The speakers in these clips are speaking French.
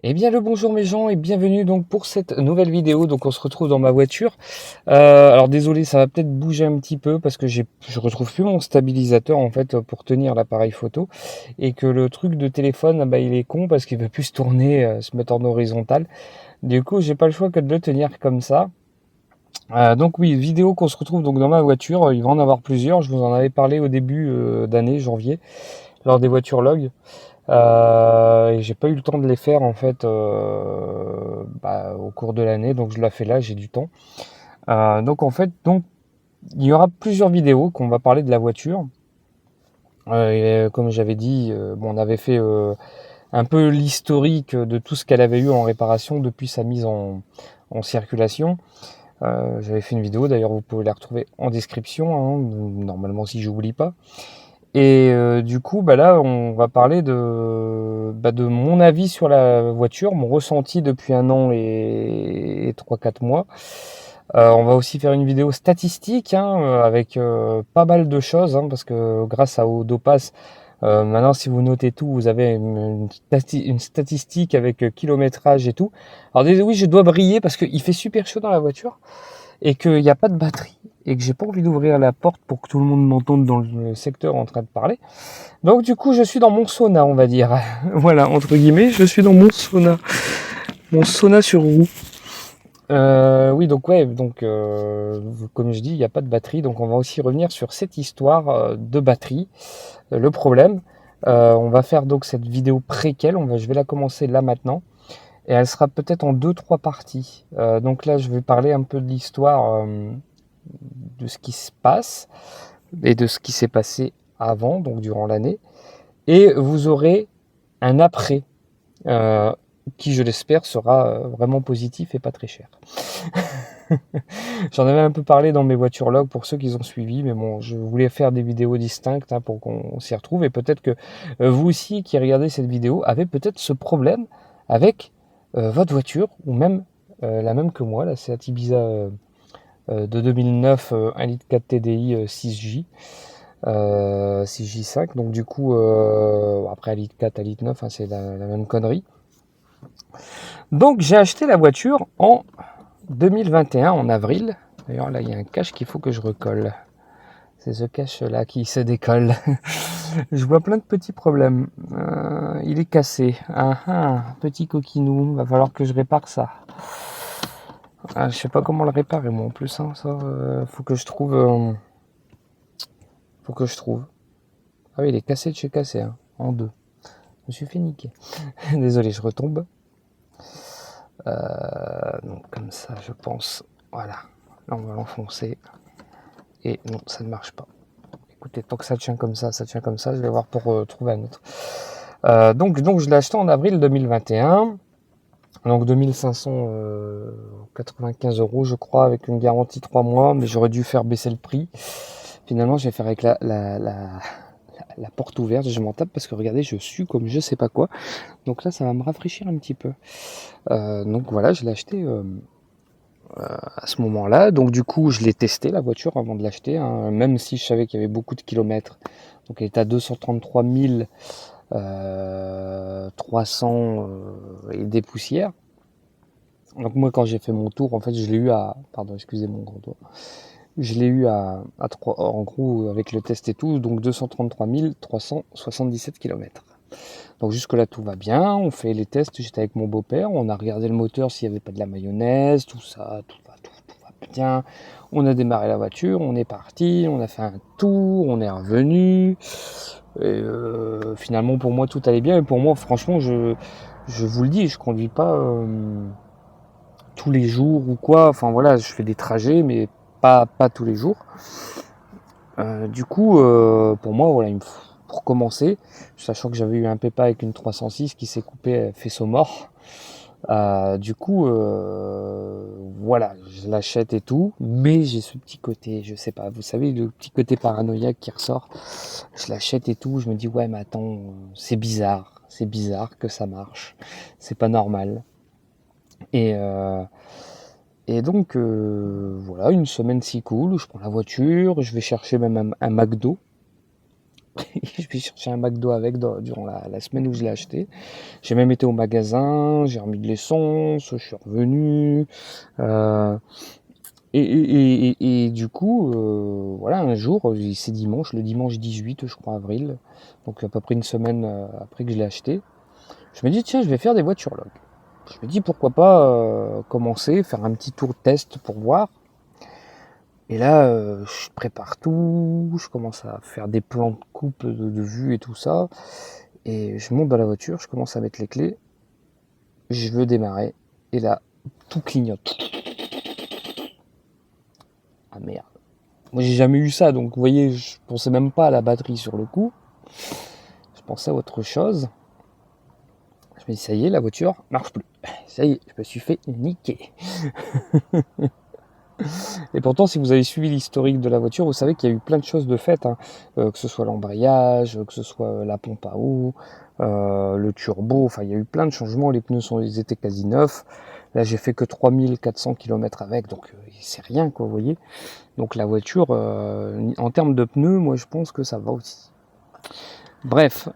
Eh bien le bonjour mes gens et bienvenue donc pour cette nouvelle vidéo. Donc on se retrouve dans ma voiture. Alors désolé, ça va peut-être bouger un petit peu parce que je retrouve plus mon stabilisateur en fait pour tenir l'appareil photo et que le truc de téléphone, bah, il est con parce qu'il veut plus se tourner, se mettre en horizontal. Du coup j'ai pas le choix que de le tenir comme ça. Donc oui, vidéo qu'on se retrouve donc dans ma voiture. Il va en avoir plusieurs. Je vous en avais parlé au début d'année janvier lors des voitures log. Et j'ai pas eu le temps de les faire en fait au cours de l'année, donc je la fais là, j'ai du temps. Donc en fait, donc il y aura plusieurs vidéos qu'on va parler de la voiture. Comme j'avais dit, bon, on avait fait un peu l'historique de tout ce qu'elle avait eu en réparation depuis sa mise en circulation. J'avais fait une vidéo, d'ailleurs vous pouvez la retrouver en description, hein, normalement si j'oublie pas. Et du coup, bah là, on va parler de mon avis sur la voiture, mon ressenti depuis 1 an et 3-4 mois. On va aussi faire une vidéo statistique hein, avec pas mal de choses, hein, parce que grâce à Odopass, maintenant si vous notez tout, vous avez une statistique avec kilométrage et tout. Alors oui, je dois briller parce qu'il fait super chaud dans la voiture et qu'il n'y a pas de batterie et que j'ai pas envie d'ouvrir la porte pour que tout le monde m'entende dans le secteur en train de parler. Donc du coup, je suis dans mon sauna, on va dire. Voilà, entre guillemets, je suis dans mon sauna sur roue. Oui, donc ouais, donc comme je dis, il n'y a pas de batterie, donc on va aussi revenir sur cette histoire de batterie. Le problème, on va faire donc cette vidéo préquelle, je vais la commencer là maintenant, et elle sera peut-être en deux, trois parties. Donc là, je vais parler un peu de l'histoire de ce qui se passe et de ce qui s'est passé avant, donc durant l'année. Et vous aurez un après euh, qui, je l'espère, sera vraiment positif et pas très cher. J'en avais un peu parlé dans mes voitures log pour ceux qui ont suivi, mais bon, je voulais faire des vidéos distinctes hein, pour qu'on s'y retrouve. Et peut-être que vous aussi qui regardez cette vidéo avez peut-être ce problème avec votre voiture ou même la même que moi, la Seat Ibiza de 2009, 1,4 litre TDI 6J. 6J5, donc du coup, après 1,4 litre, 1,9 litre, hein, c'est la même connerie. Donc j'ai acheté la voiture en 2021, en avril. D'ailleurs là il y a un cache qu'il faut que je recolle. C'est ce cache là qui se décolle. Je vois plein de petits problèmes. Il est cassé. Petit coquinou, va falloir que je répare ça. Je sais pas comment le réparer moi en plus. Hein, ça, faut que je trouve. Faut que je trouve. Ah oui, il est cassé de chez cassé, hein, en deux. Je me suis fait niquer. Désolé, je retombe. Donc comme ça, je pense. Voilà. Là, on va l'enfoncer. Et non, ça ne marche pas. Écoutez, tant que ça tient comme ça tient comme ça. Je vais voir pour trouver un autre. Donc je l'ai acheté en avril 2021. Donc 2595 euros, je crois, avec une garantie 3 mois. Mais j'aurais dû faire baisser le prix. Finalement, je vais faire avec la porte ouverte. Je m'en tape parce que regardez, je sue comme je sais pas quoi. Donc là, ça va me rafraîchir un petit peu. Donc voilà, je l'ai acheté à ce moment-là. Donc du coup, je l'ai testé la voiture avant de l'acheter, hein, même si je savais qu'il y avait beaucoup de kilomètres. Donc elle est à 233 300 et des poussières. Donc moi, quand j'ai fait mon tour, en fait, je l'ai eu à... Pardon, excusez mon grand doigt. Je l'ai eu à 3, en gros, avec le test et tout, donc 233 377 kilomètres. Donc jusque-là, tout va bien. On fait les tests, j'étais avec mon beau-père. On a regardé le moteur, s'il n'y avait pas de la mayonnaise, tout ça, tout va bien. On a démarré la voiture, on est parti, on a fait un tour, on est revenu. Et finalement, pour moi, tout allait bien. Et pour moi, franchement, je vous le dis, je conduis pas tous les jours ou quoi. Enfin voilà, je fais des trajets, mais pas tous les jours. Du coup, pour moi, voilà, pour commencer, sachant que j'avais eu un pépin avec une 306 qui s'est coupé faisceau mort. Du coup, voilà, je l'achète et tout, mais j'ai ce petit côté, je sais pas, vous savez, le petit côté paranoïaque qui ressort. Je l'achète et tout, je me dis ouais, mais attends, c'est bizarre que ça marche, c'est pas normal. Et donc voilà, une semaine s'écoule, je prends la voiture, je vais chercher même un McDo. Je vais chercher un McDo avec durant la semaine où je l'ai acheté. J'ai même été au magasin, j'ai remis de l'essence, je suis revenu. Euh, et du coup, voilà, un jour, c'est dimanche, le dimanche 18, je crois, avril, donc à peu près une semaine après que je l'ai acheté, je me dis, tiens, je vais faire des voitures log. Je me dis, pourquoi pas commencer, faire un petit tour de test pour voir. Et là, je prépare tout, je commence à faire des plans de coupe, de vue et tout ça. Et je monte dans la voiture, je commence à mettre les clés, je veux démarrer. Et là, tout clignote. Ah merde. Moi, j'ai jamais eu ça, donc vous voyez, je pensais même pas à la batterie sur le coup. Je pensais à autre chose. Je me dis, ça y est, la voiture marche plus. Ça y est, je me suis fait niquer. Et pourtant, si vous avez suivi l'historique de la voiture, vous savez qu'il y a eu plein de choses de faites, hein. Que ce soit l'embrayage, que ce soit la pompe à eau, le turbo, enfin il y a eu plein de changements, les pneus ils étaient quasi neufs. Là j'ai fait que 3400 km avec, donc c'est rien quoi, vous voyez. Donc la voiture, en termes de pneus, moi je pense que ça va aussi. Bref,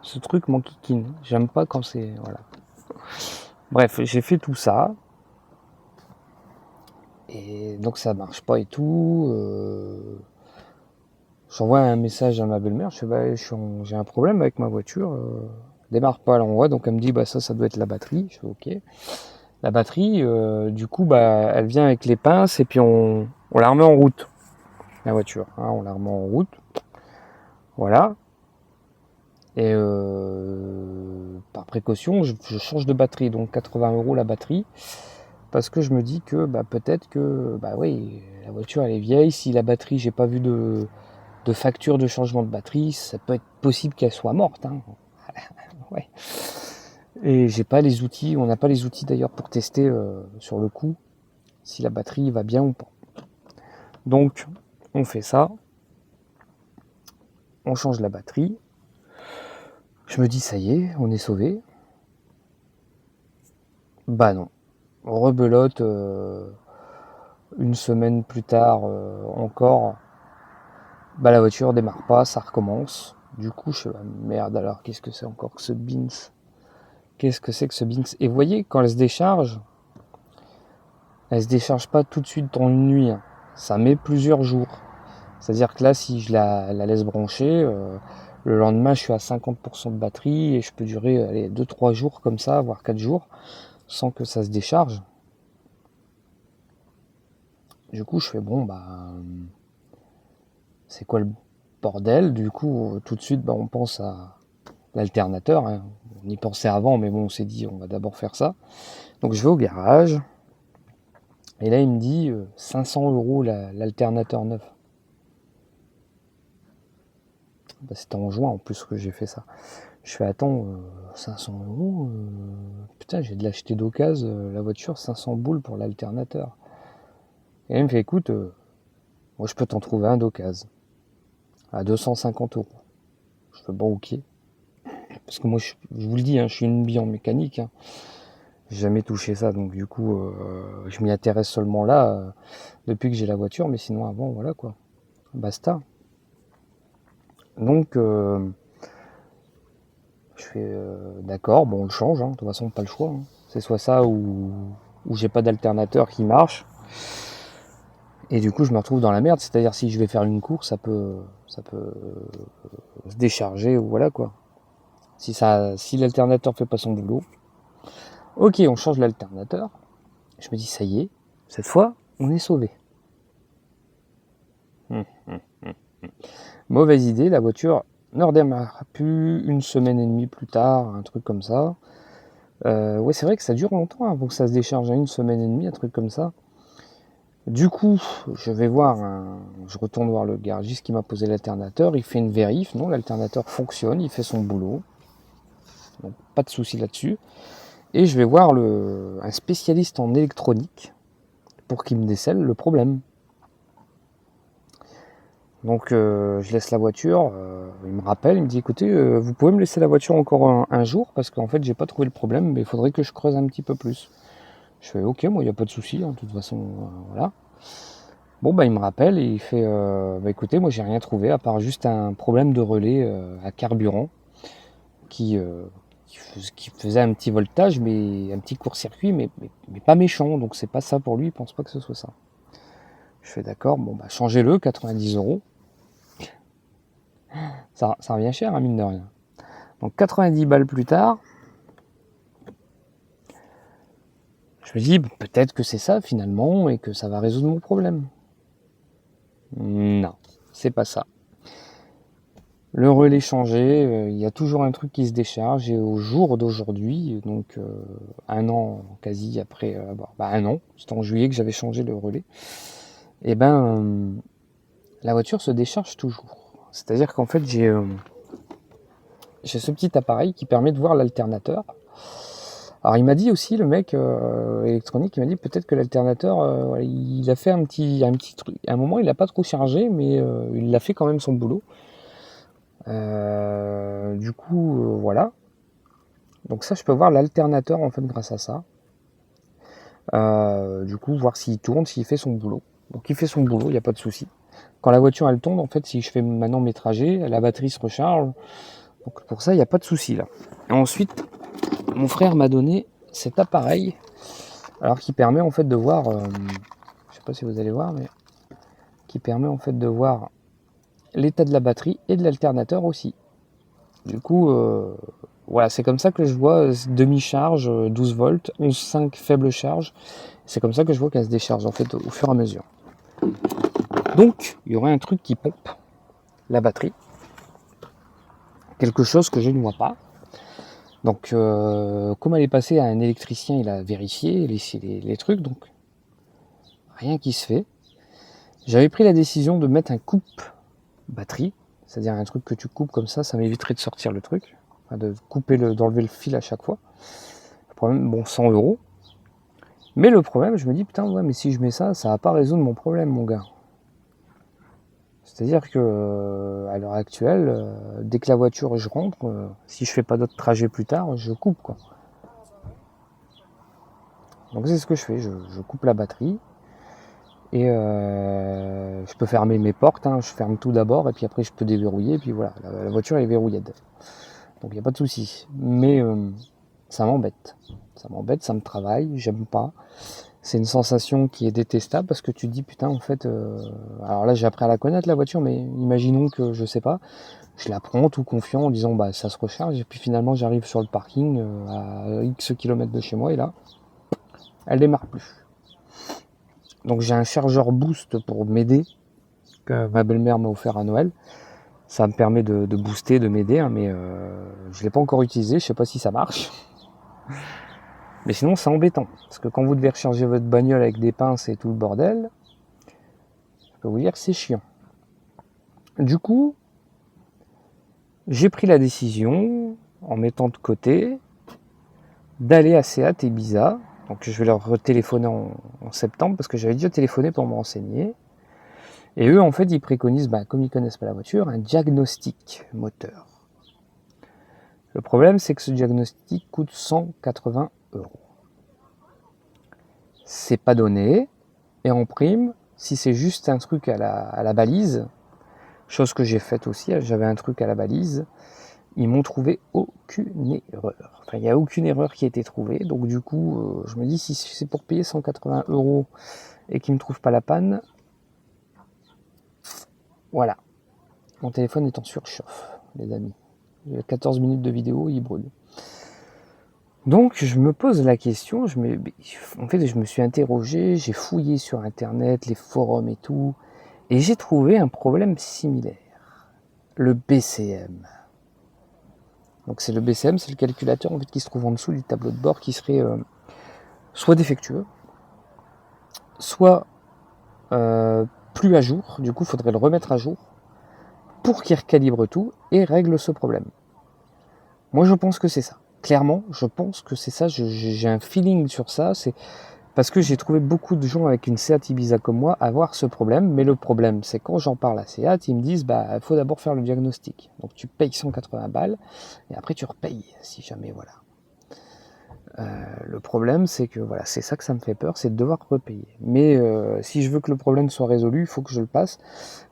ce truc m'enquiquine, j'aime pas quand c'est... Voilà. Bref, j'ai fait tout ça. Et donc ça marche pas et tout. J'envoie un message à ma belle-mère, je fais bah, j'ai un problème avec ma voiture, démarre pas, elle envoie, donc elle me dit bah ça doit être la batterie, je fais ok. La batterie, du coup bah elle vient avec les pinces et puis on la remet en route, la voiture, hein, on la remet en route, voilà. Et par précaution, je change de batterie, donc 80 € la batterie, parce que je me dis que bah peut-être que bah oui, la voiture elle est vieille, si la batterie j'ai pas vu de facture de changement de batterie, ça peut être possible qu'elle soit morte, hein. Ouais. Et j'ai pas les outils, on n'a pas les outils d'ailleurs pour tester sur le coup si la batterie va bien ou pas. Donc on fait ça, on change la batterie. Je me dis ça y est, on est sauvé. Bah non, rebelote une semaine plus tard encore. Bah la voiture démarre pas, ça recommence. Du coup je fais bah, merde alors qu'est-ce que c'est encore que ce Binz? Qu'est-ce que c'est que ce Binz? Et vous voyez quand elle se décharge pas tout de suite dans une nuit, hein. Ça met plusieurs jours. C'est-à-dire que là, si je la laisse brancher, le lendemain, je suis à 50% de batterie et je peux durer 2-3 jours comme ça, voire 4 jours, sans que ça se décharge. Du coup, je fais bon, bah, c'est quoi le bordel? Du coup, tout de suite, bah, on pense à l'alternateur, hein. On y pensait avant, mais bon, on s'est dit, on va d'abord faire ça. Donc, je vais au garage. Et là, il me dit 500 € l'alternateur neuf. Bah, c'était en juin en plus que j'ai fait ça. Je fais attends, 500 €, putain, j'ai de l'acheter d'occasion, la voiture, 500 boules pour l'alternateur. Et il me fait écoute, moi je peux t'en trouver un d'occasion à 250 €. Je fais bon, ok. Parce que moi, je vous le dis, hein, je suis une bille en mécanique, hein. J'ai jamais touché ça, donc du coup, je m'y intéresse seulement là, depuis que j'ai la voiture, mais sinon avant, voilà quoi. Basta. Donc, je fais d'accord, bon, on le change, hein, de toute façon, pas le choix, hein. C'est soit ça ou j'ai pas d'alternateur qui marche. Et du coup, je me retrouve dans la merde, c'est-à-dire si je vais faire une course, ça peut se décharger ou voilà quoi. Si l'alternateur fait pas son boulot, ok, on change l'alternateur. Je me dis ça y est, cette fois, on est sauvé. Mauvaise idée, la voiture ne redémarre plus une semaine et demie plus tard, un truc comme ça. Ouais, c'est vrai que ça dure longtemps avant que ça se décharge, une semaine et demie, un truc comme ça. Du coup, je retourne voir le garagiste qui m'a posé l'alternateur, il fait une vérif, non, l'alternateur fonctionne, il fait son boulot, donc pas de souci là-dessus. Et je vais voir un spécialiste en électronique pour qu'il me décèle le problème. Donc je laisse la voiture, il me rappelle, il me dit écoutez, vous pouvez me laisser la voiture encore un jour parce qu'en fait j'ai pas trouvé le problème, mais il faudrait que je creuse un petit peu plus. Je fais ok, moi il n'y a pas de souci, hein, de toute façon, voilà. Bon, bah, il me rappelle et il fait bah, écoutez, moi j'ai rien trouvé à part juste un problème de relais à carburant qui, qui faisait un petit voltage, mais un petit court-circuit, mais pas méchant, donc c'est pas ça pour lui, il pense pas que ce soit ça. Je fais d'accord, bon, bah, changez-le, 90 €. Ça revient cher, hein, mine de rien. Donc 90 balles plus tard, je me dis peut-être que c'est ça finalement et que ça va résoudre mon problème. Non, c'est pas ça. Le relais changé, il y a toujours un truc qui se décharge et au jour d'aujourd'hui, donc un an quasi après, un an, c'était en juillet que j'avais changé le relais, et la voiture se décharge toujours. C'est-à-dire qu'en fait j'ai ce petit appareil qui permet de voir l'alternateur. Alors il m'a dit aussi, le mec électronique, il m'a dit peut-être que l'alternateur, voilà, il a fait un petit truc. À un moment, il n'a pas trop chargé, mais il a fait quand même son boulot. Du coup, voilà. Donc ça, je peux voir l'alternateur en fait grâce à ça. Du coup, voir s'il tourne, s'il fait son boulot. Donc il fait son boulot, il n'y a pas de souci. Quand la voiture elle tombe, en fait, si je fais maintenant mes trajets, la batterie se recharge. Donc pour ça, il n'y a pas de souci là. Et ensuite, mon frère m'a donné cet appareil, alors qui permet en fait de voir, je sais pas si vous allez voir, mais qui permet en fait de voir l'état de la batterie et de l'alternateur aussi. Du coup, voilà, c'est comme ça que je vois demi-charge, 12 volts, 11,5 faible charge. C'est comme ça que je vois qu'elle se décharge en fait au fur et à mesure. Donc, il y aurait un truc qui pompe la batterie. Quelque chose que je ne vois pas. Donc, comme elle est passée à un électricien, il a vérifié les trucs, donc rien qui se fait. J'avais pris la décision de mettre un coupe batterie, c'est-à-dire un truc que tu coupes comme ça m'éviterait de sortir le truc, enfin de couper d'enlever le fil à chaque fois. Le problème, bon, 100 €. Mais le problème, je me dis, putain, ouais, mais si je mets ça, ça va pas résoudre mon problème, mon gars. C'est-à-dire que à l'heure actuelle, dès que la voiture je rentre, si je fais pas d'autres trajets plus tard, je coupe quoi. Donc c'est ce que je fais, je coupe la batterie et je peux fermer mes portes, hein, je ferme tout d'abord et puis après je peux déverrouiller et puis voilà, la voiture est verrouillée. Donc il n'y a pas de souci. Mais ça m'embête, ça me travaille, j'aime pas. C'est une sensation qui est détestable parce que tu te dis putain en fait, alors là j'ai appris à la connaître la voiture, mais imaginons que je sais pas, je la prends tout confiant en disant bah ça se recharge et puis finalement j'arrive sur le parking à X kilomètres de chez moi et là elle démarre plus. Donc j'ai un chargeur boost pour m'aider que ma belle-mère m'a offert à Noël. Ça me permet de booster, de m'aider, hein, mais je l'ai pas encore utilisé, je sais pas si ça marche. Mais sinon c'est embêtant, parce que quand vous devez recharger votre bagnole avec des pinces et tout le bordel, je peux vous dire que c'est chiant. Du coup, j'ai pris la décision, en mettant de côté, d'aller à Seat Ibiza. Donc je vais leur retéléphoner en septembre, parce que j'avais déjà téléphoné pour me renseigner. Et eux, en fait, ils préconisent, comme ils connaissent pas la voiture, un diagnostic moteur. Le problème, c'est que ce diagnostic coûte 180 €. C'est pas donné, et en prime, si c'est juste un truc à la balise, chose que j'ai faite aussi, j'avais un truc à la balise, ils m'ont trouvé aucune erreur. Enfin, il n'y a aucune erreur qui a été trouvée, donc du coup, je me dis, si c'est pour payer 180 € et qu'ils ne me trouvent pas la panne, voilà. Mon téléphone est en surchauffe, les amis. Il y a 14 minutes de vidéo, il brûle. Donc je me pose la question, en fait je me suis interrogé, j'ai fouillé sur internet, les forums et tout, et j'ai trouvé un problème similaire. Le BCM. Donc c'est le BCM, c'est le calculateur en fait, qui se trouve en dessous du tableau de bord qui serait soit défectueux, soit plus à jour. Du coup il faudrait le remettre à jour pour qu'il recalibre tout et règle ce problème. Moi je pense que c'est ça. Clairement, je pense que c'est ça, j'ai un feeling sur ça, c'est parce que j'ai trouvé beaucoup de gens avec une Seat Ibiza comme moi avoir ce problème, mais le problème c'est quand j'en parle à Seat, ils me disent il faut d'abord faire le diagnostic. Donc tu payes 180 balles et après tu repayes si jamais voilà. Le problème, c'est que voilà, c'est ça que ça me fait peur, c'est de devoir repayer. Mais si je veux que le problème soit résolu, il faut que je le passe.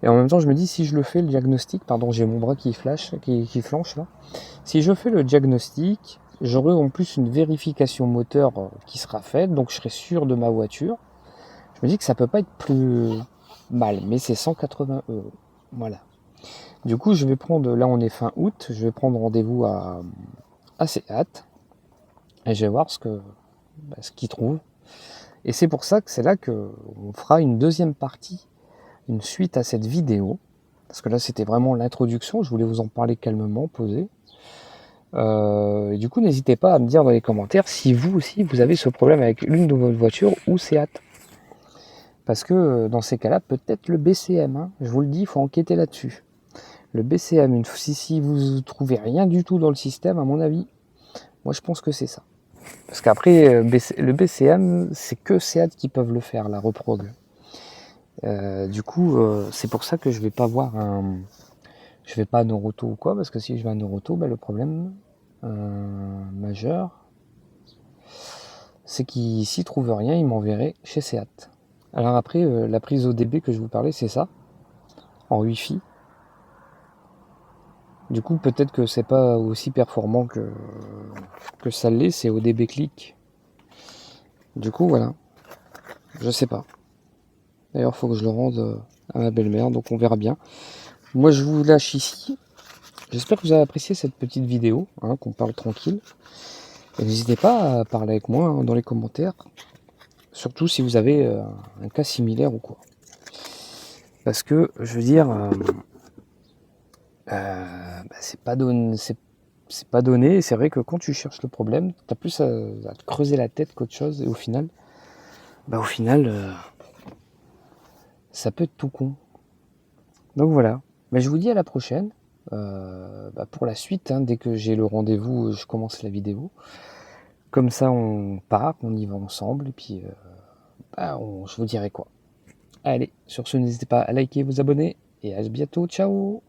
Et en même temps, je me dis, si je le fais, le diagnostic, pardon, j'ai mon bras qui flash, qui flanche là. Si je fais le diagnostic, j'aurai en plus une vérification moteur qui sera faite, donc je serai sûr de ma voiture. Je me dis que ça peut pas être plus mal, mais c'est 180 euros. Voilà. Du coup, je vais prendre, là on est fin août, je vais prendre rendez-vous à Seat et je vais voir ce qu'ils trouvent. Et c'est pour ça que c'est là qu'on fera une deuxième partie, une suite à cette vidéo. Parce que là, c'était vraiment l'introduction. Je voulais vous en parler calmement, posé. Et du coup, n'hésitez pas à me dire dans les commentaires si vous aussi, vous avez ce problème avec l'une de vos voitures ou Seat. Parce que dans ces cas-là, peut-être le BCM. Hein, je vous le dis, il faut enquêter là-dessus. Le BCM, si vous trouvez rien du tout dans le système, à mon avis, moi je pense que c'est ça. Parce qu'après, le BCM, c'est que Seat qui peuvent le faire, la reprog. Du coup, c'est pour ça que je vais pas voir je vais pas à Noroto ou quoi, parce que si je vais à Noroto, le problème majeur, c'est qu'ils s'y trouvent rien, ils m'enverraient chez Seat. Alors après, la prise ODB que je vous parlais, c'est ça, en Wi-Fi. Du coup, peut-être que c'est pas aussi performant que ça l'est, c'est ODB click. Du coup, voilà, je sais pas. D'ailleurs, il faut que je le rende à ma belle-mère, donc on verra bien. Moi, je vous lâche ici. J'espère que vous avez apprécié cette petite vidéo, hein, qu'on parle tranquille. Et n'hésitez pas à parler avec moi dans les commentaires, surtout si vous avez un cas similaire ou quoi. Parce que, je veux dire, c'est pas donné. C'est pas donné, et c'est vrai que quand tu cherches le problème, t'as plus à te creuser la tête qu'autre chose, et au final, ça peut être tout con. Donc voilà, mais je vous dis à la prochaine, pour la suite, hein, dès que j'ai le rendez-vous, je commence la vidéo. Comme ça, on part, on y va ensemble, et puis je vous dirai quoi. Allez, sur ce, n'hésitez pas à liker, vous abonner, et à bientôt, ciao!